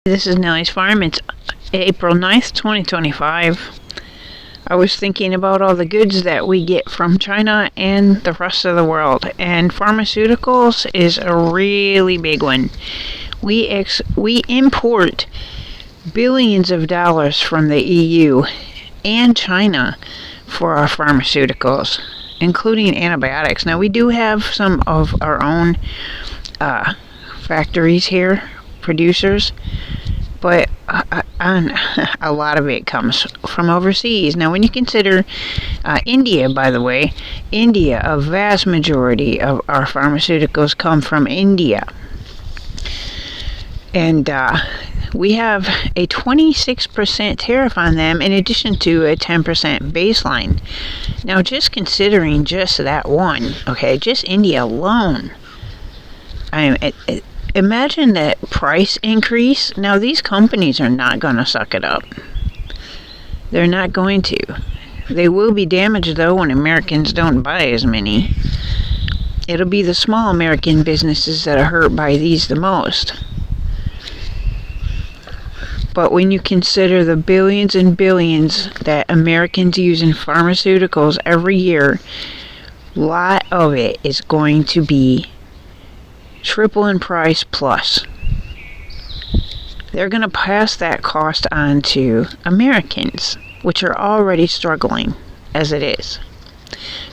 This is Nellie's Farm. It's April 9th, 2025. I was thinking about all the goods that we get from China and the rest of the world, and pharmaceuticals is a really big one. We import billions of dollars from the EU and China for our pharmaceuticals, including antibiotics. Now, we do have some of our own factories here, producers, but a lot of it comes from overseas. Now, when you consider India, by the way, India, a vast majority of our pharmaceuticals come from India. And we have a 26% tariff on them in addition to a 10% baseline. Now, just considering just that one, okay, just India alone, imagine that price increase. Now, these companies are not going to suck it up. They're not going to. They will be damaged, though, when Americans don't buy as many. It'll be the small American businesses that are hurt by these the most. But when you consider the billions and billions that Americans use in pharmaceuticals every year, a lot of it is going to be triple in price plus. They're going to pass that cost on to Americans, which are already struggling as it is.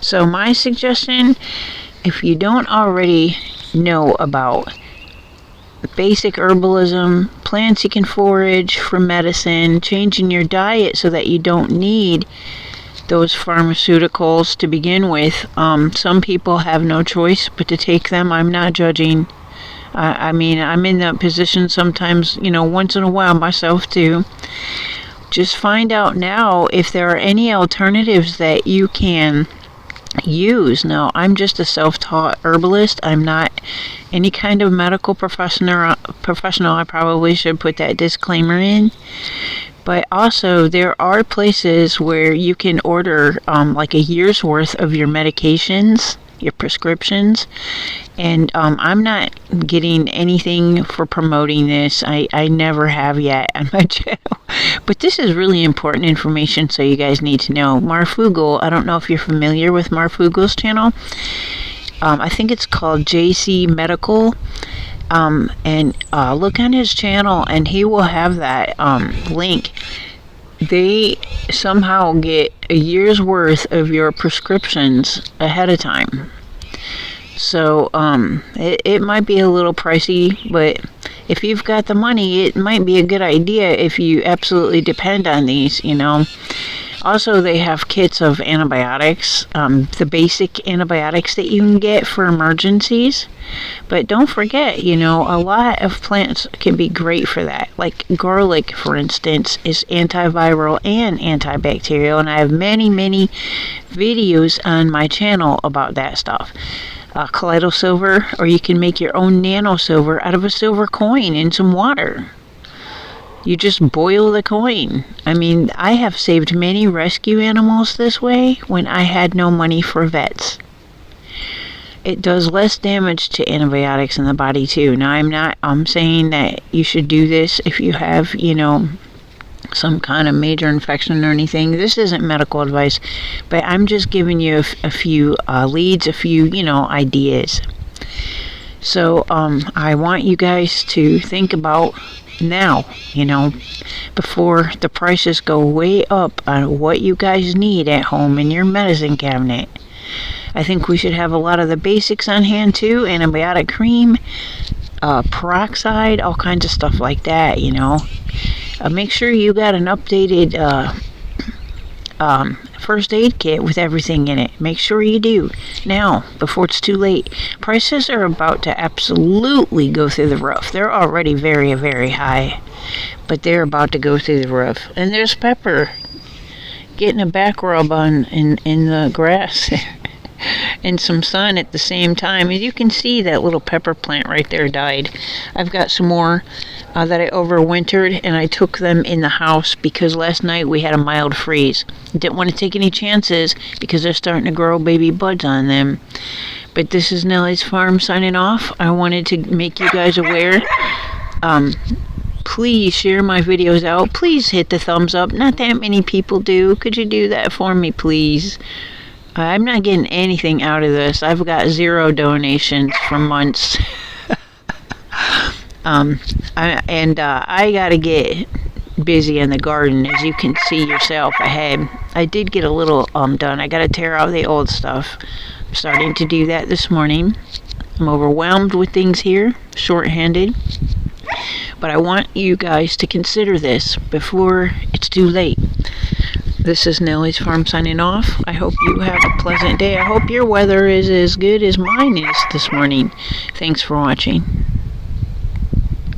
So my suggestion, if you don't already know about basic herbalism, plants you can forage for medicine, changing your diet so that you don't need those pharmaceuticals to begin with. Some people have no choice but to take them. I'm not judging. I mean, I'm in that position sometimes, once in a while myself too. Just find out now if there are any alternatives that you can use. Now, I'm just a self-taught herbalist. I'm not any kind of medical professional. I probably should put that disclaimer in. But also, there are places where you can order like a year's worth of your medications, your prescriptions. And I'm not getting anything for promoting this. I never have yet on my channel. But this is really important information, so you guys need to know. Marfugal, I don't know if you're familiar with Marfugal's channel. I think it's called JC Medical. And look on his channel, and he will have that link. They somehow get a year's worth of your prescriptions ahead of time. So it might be a little pricey, but if you've got the money, it might be a good idea if you absolutely depend on these, Also, they have kits of antibiotics, the basic antibiotics that you can get for emergencies. But don't forget, a lot of plants can be great for that. Like garlic, for instance, is antiviral and antibacterial, and I have many, many videos on my channel about that stuff. Colloidal silver, or you can make your own nano silver out of a silver coin in some water. You just boil the coin. I mean, I have saved many rescue animals this way when I had no money for vets. It does less damage to antibiotics in the body too. Now, I'm saying that you should do this if you have, some kind of major infection or anything. This isn't medical advice, but I'm just giving you a few leads, a few, ideas. So I want you guys to think about now, before the prices go way up on what you guys need at home in your medicine cabinet. I think we should have a lot of the basics on hand too. Antibiotic cream, peroxide, all kinds of stuff like that, make sure you got an updated first aid kit with everything in it. Make sure you do now, before it's too late. Prices are about to absolutely go through the roof. They're already very, very high, but they're about to go through the roof. And there's Pepper getting a back rub in the grass and some sun at the same time. As you can see, that little pepper plant right there died. I've got some more that I overwintered, and I took them in the house because last night we had a mild freeze. Didn't want to take any chances because they're starting to grow baby buds on them. But this is Nellie's Farm signing off. I wanted to make you guys aware. please share my videos out. Please hit the thumbs up. Not that many people do. Could you do that for me, please? I'm not getting anything out of this. I've got 0 donations for months. I gotta get busy in the garden, as you can see yourself ahead. I did get a little done. I gotta tear out the old stuff. I'm starting to do that this morning. I'm overwhelmed with things here, short-handed. But I want you guys to consider this before it's too late. This is Nellie's Farm signing off. I hope you have a pleasant day. I hope your weather is as good as mine is this morning. Thanks for watching.